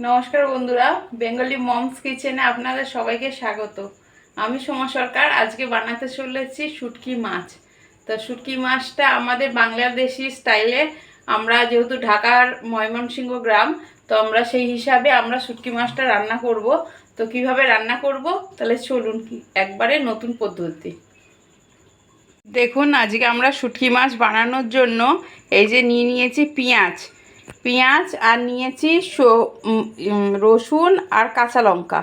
নমস্কার বন্ধুরা, Bengali moms কিচেনে আপনাদের সবাইকে স্বাগত। আমি সোমা সরকার। আজকে বানাতে চলেছি শুটকি মাছ। তো শুটকি মাছটা আমাদের বাংলাদেশি স্টাইলে, আমরা যেহেতু ঢাকার ময়মনসিংহ গ্রাম, তো আমরা সেই হিসাবে আমরা শুটকি মাছটা রান্না করব। তো কিভাবে রান্না করব তাহলে চলুন, একবারে নতুন পদ্ধতি দেখুন। আজকে আমরা শুটকি মাছ বানানোর জন্য এই যে নিয়েছি পেঁয়াজ আর নিয়েছি রসুন আর কাঁচা লঙ্কা।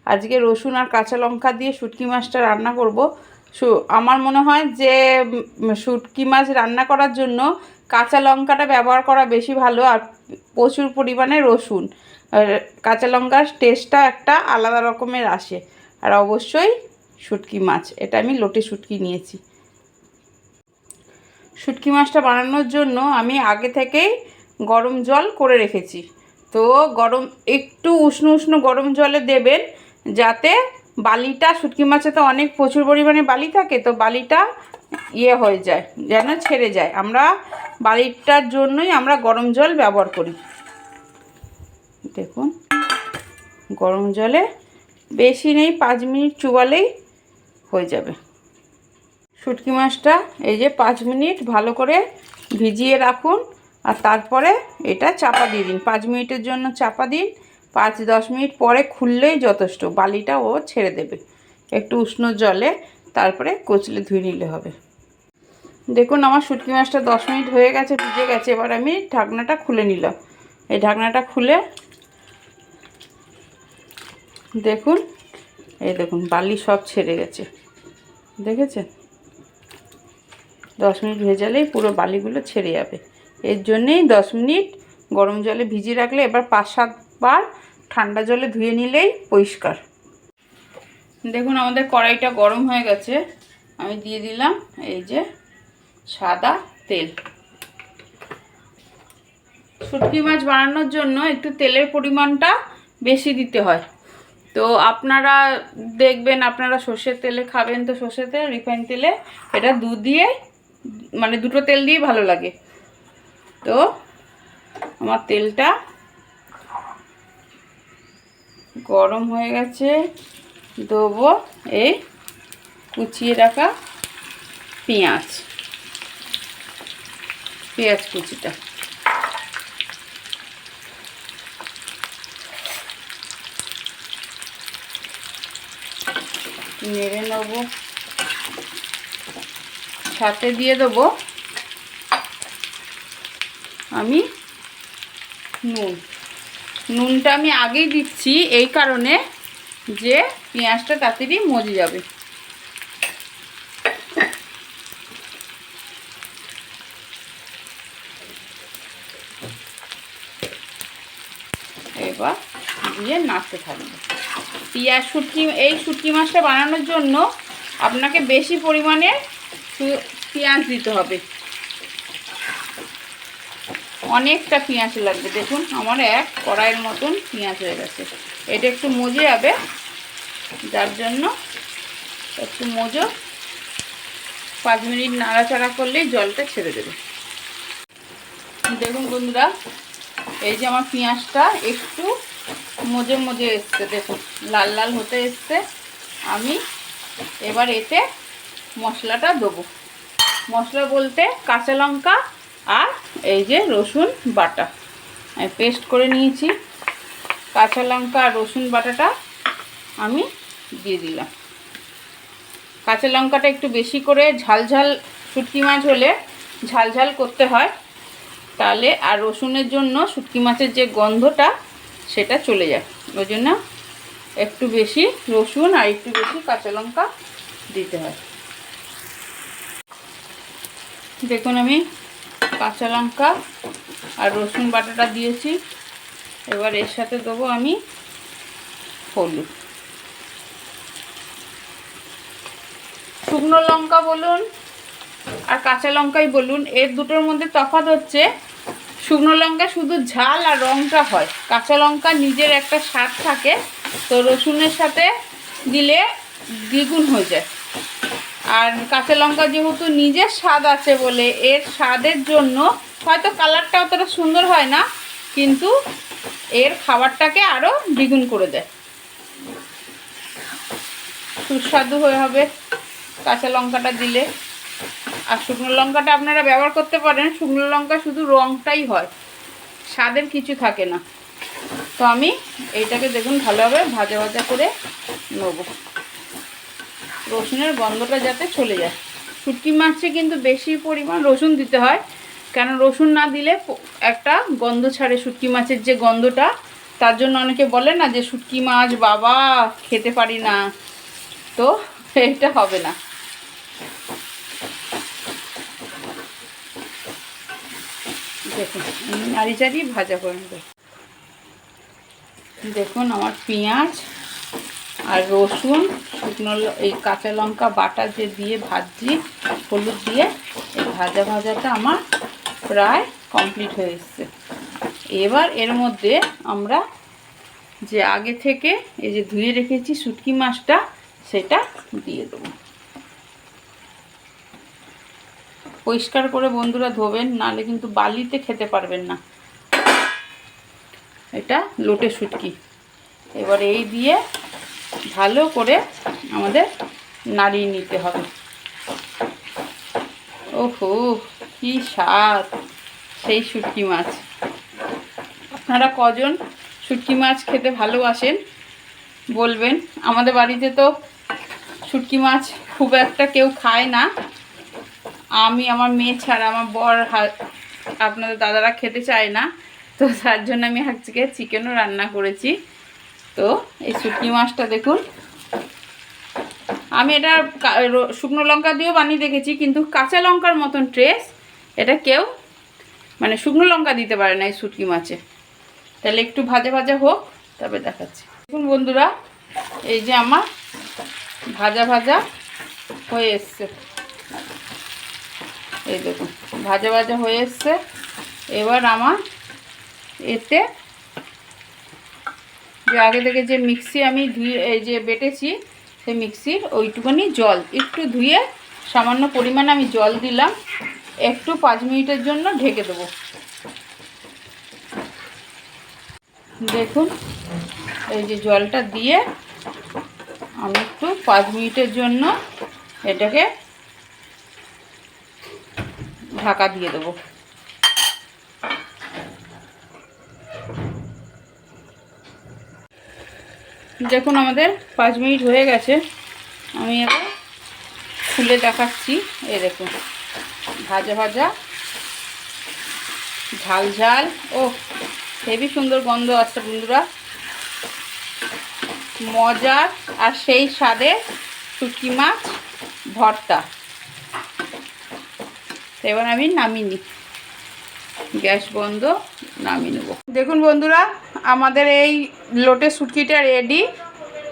আজকে রসুন আর কাঁচা লঙ্কা দিয়ে শুটকি মাছটা রান্না করব। আমার মনে হয় যে শুটকি মাছ রান্না করার জন্য কাঁচা লঙ্কাটা ব্যবহার করা বেশি ভালো, আর প্রচুর পরিমাণে রসুন। আর কাঁচা লঙ্কার টেস্টটা একটা আলাদা রকমের আসে। আর অবশ্যই শুটকি মাছ, এটা আমি লোটে শুটকি নিয়েছি। শুটকি মাছটা বানানোর জন্য আমি আগে থেকেই গরম জল করে রেখেছি। তো একটু উষ্ণ উষ্ণ গরম জলে দেবেন, যাতে বালিটা, শুটকি মাছে তো অনেক প্রচুর পরিমাণে বালি থাকে, তো বালিটা হয়ে যায়, যেন ছেড়ে যায়। আমরা বালিটার জন্যই আমরা গরম জল ব্যবহার করি। দেখুন, গরম জলে বেশি নেই, 5 মিনিট চুবালেই হয়ে যাবে। শুটকি মাছটা এই যে 5 মিনিট ভালো করে ভিজিয়ে রাখুন, আর তারপরে এটা চাপা দিয়ে দিন। 5 মিনিটের জন্য চাপা দিন। 5-10 মিনিট পরে খুললেই যথেষ্ট, বালিটা ও ছেড়ে দেবে। একটু উষ্ণ জলে তারপরে কচলে ধুয়ে নিলে হবে। দেখুন, আমার শুটকি মাছটা 10 মিনিট হয়ে গেছে, ভিজে গেছে। এবার আমি ঢাকনাটা খুলে নিলাম। এই ঢাকনাটা খুলে দেখুন, দেখুন বালি সব ছেড়ে গেছে, দেখেছেন? 10 মিনিট ভেজালেই পুরো বালিগুলো ছেড়ে যাবে। এর জন্যেই 10 মিনিট গরম জলে ভিজিয়ে রাখলে, এবার 5-7 বার ঠান্ডা জলে ধুয়ে নিলেই পরিষ্কার। দেখুন, আমাদের কড়াইটা গরম হয়ে গেছে। আমি দিয়ে দিলাম এই যে সাদা তেল। শুটকি মাছ বানানোর জন্য একটু তেলের পরিমাণটা বেশি দিতে হয়। তো আপনারা দেখবেন, আপনারা সর্ষের তেলে খাবেন তো সর্ষের তেল, রিফাইন তেলে, এটা দুটো তেল দিয়ে ভালো লাগে। তো আমার তেলটা গরম হয়ে গেছে। দেবো এই কুচিয়ে রাখা পেঁয়াজ কুচিটা। নেড়ে নেব। সাথে দিয়ে দেবো আমি নুনটা আমি আগেই দিচ্ছি এই কারণে যে পেঁয়াজটা তাড়াতাড়ি মজে যাবে। এবার দিয়ে নাড়তে থাকবে। এই শুটকি মাছটা বানানোর জন্য আপনাকে বেশি পরিমাণে পেঁয়াজ দিতে হবে, অনেকটা পেঁয়াজ লাগবে। দেখুন, আমার এক কড়াইয়ের মতন পেঁয়াজ হয়ে গেছে। এটা একটু মজে যাবে, যার জন্য একটু 5 মিনিট নাড়াচাড়া করলেই জলটা ছেড়ে দেবে। দেখুন বন্ধুরা, এই যে আমার পেঁয়াজটা একটু মজে এসছে, দেখুন লাল লাল হতে এসছে। আমি এবার এতে মশলাটা দেবো। মশলা বলতে কাঁচা লঙ্কা আর এই যে রসুন বাটা আমি পেস্ট করে নিয়েছি। কাঁচা লঙ্কা আর রসুন বাটাটা আমি দিয়ে দিলাম। কাঁচা লঙ্কাটা একটু বেশি করে ঝাল শুটকি মাছ হলে ঝাল করতে হয়, তাহলে আর রসুনের জন্য শুটকি মাছের যে গন্ধটা সেটা চলে যায়। ওই জন্য একটু বেশি রসুন আর একটু বেশি কাঁচা লঙ্কা দিতে হয়। দেখুন, আমি কাঁচা লঙ্কা আর রসুন বাটাটা দিয়েছি। এবার এর সাথে দেবো আমি হলুদ। শুকনো লঙ্কা বলুন আর কাঁচা লঙ্কাই বলুন, এর দুটোর মধ্যে তফাৎ হচ্ছে শুকনো লঙ্কা শুধু ঝাল আর রঙটা হয়, কাঁচা লঙ্কা নিজের একটা স্বাদ থাকে, তো রসুনের সাথে দিলে দ্বিগুণ হয়ে যায়। আর কাঁচা লঙ্কা যেহেতু নিজের স্বাদ আছে বলে এর স্বাদের জন্য হয়তো কালারটা অতটা সুন্দর হয় না, কিন্তু এর খাবারটাকে আরও দ্বিগুণ করে দেয়, সুস্বাদু হয়ে হবে কাঁচা লঙ্কাটা দিলে। আর শুকনো লঙ্কাটা আপনারা ব্যবহার করতে পারেন, শুকনো লঙ্কা শুধু রঙটাই হয়, স্বাদের কিছু থাকে না। তো আমি এইটাকে দেখুন ভালোভাবে ভাজা ভাজা করে নেব, রসুনের গন্ধটা যাতে চলে যায়। শুটকি মাছে কিন্তু বেশি পরিমাণ রসুন দিতে হয়, কেন রসুন না দিলে একটা গন্ধ ছাড়ে শুটকি মাছের যে গন্ধটা, তার জন্য অনেকে বলে না যে শুটকি মাছ বাবা খেতে পারি না, তো এটা হবে না। দেখুন নাড়ি চাড়ি ভাজা করে নেব। দেখুন আমার পেঁয়াজ আর রসুন শুকনো এই কাঁচা লঙ্কা বাটা যে দিয়ে ভাজছি হলুদ দিয়ে, এই ভাজা ভাজাটা আমার প্রায় কমপ্লিট হয়ে এসছে। এবার এর মধ্যে আমরা যে আগে থেকে এই যে ধুয়ে রেখেছি শুটকি মাছটা সেটা দিয়ে দেবো। পরিষ্কার করে বন্ধুরা ধোবেন, নাহলে কিন্তু বালিতে খেতে পারবেন না। এটা লোটে শুটকি। এবার এই দিয়ে ভালো করে আমাদের নাড়িয়ে নিতে হবে। ওহো কি স্বাদ সেই শুটকি মাছ। আপনারা কজন শুটকি মাছ খেতে ভালোবাসেন বলবেন। আমাদের বাড়িতে তো শুটকি মাছ খুব একটা কেউ খায় না, আমি আমার মেয়ে ছাড়া। আমার বর আপনাদের দাদারা খেতে চায় না, তো তার জন্য আমি আজকে চিকেনও রান্না করেছি। তো এই শুটকি মাছটা দেখুন, আমি এটা শুকনো লঙ্কা দিয়েও বানিয়ে দেখেছি, কিন্তু কাঁচা লঙ্কার মতন টেস্ট এটা কেউ মানে শুকনো লঙ্কা দিতে পারে না এই শুটকি মাছে। তাহলে একটু ভাজা ভাজা হোক তবে দেখাচ্ছি। দেখুন বন্ধুরা, এই যে আমার ভাজা ভাজা হয়ে এসছে, এই দেখুন ভাজা ভাজা হয়ে এসছে। এবার আমার এতে যে আগে থেকে যে মিক্সি আমি ধুয়ে এই যে বেটেছি, সেই মিক্সির ওইটুকুনি জল একটু ধুয়ে সামান্য পরিমাণে আমি জল দিলাম, একটু 5 মিনিটের জন্য ঢেকে দেবো। দেখুন এই যে জলটা দিয়ে আমি একটু 5 মিনিটের জন্য এটাকে ঢাকা দিয়ে দেবো। দেখুন আমাদের 5 মিনিট হয়ে গেছে, আমি এবার খুলে দেখাচ্ছি। এই দেখুন ভাজা ভাজা ঝাল ঝাল, ও হেবি সুন্দর গন্ধ আসছে বন্ধুরা, মজার আর সেই স্বাদে শুটকি মাছ ভর্তা। এবার আমি নামিয়ে নিই, গ্যাস বন্ধ, নামিয়ে নেব। দেখুন বন্ধুরা আমাদের এই লোটে শুটকিটা রেডি।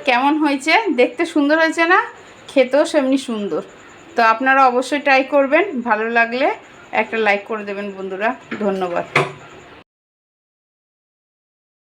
কেমন হয়েছে? দেখতে সুন্দর হয়েছে না? খেতেও সেমনি সুন্দর। তো আপনারা অবশ্যই ট্রাই করবেন, ভালো লাগলে একটা লাইক করে দেবেন বন্ধুরা। ধন্যবাদ।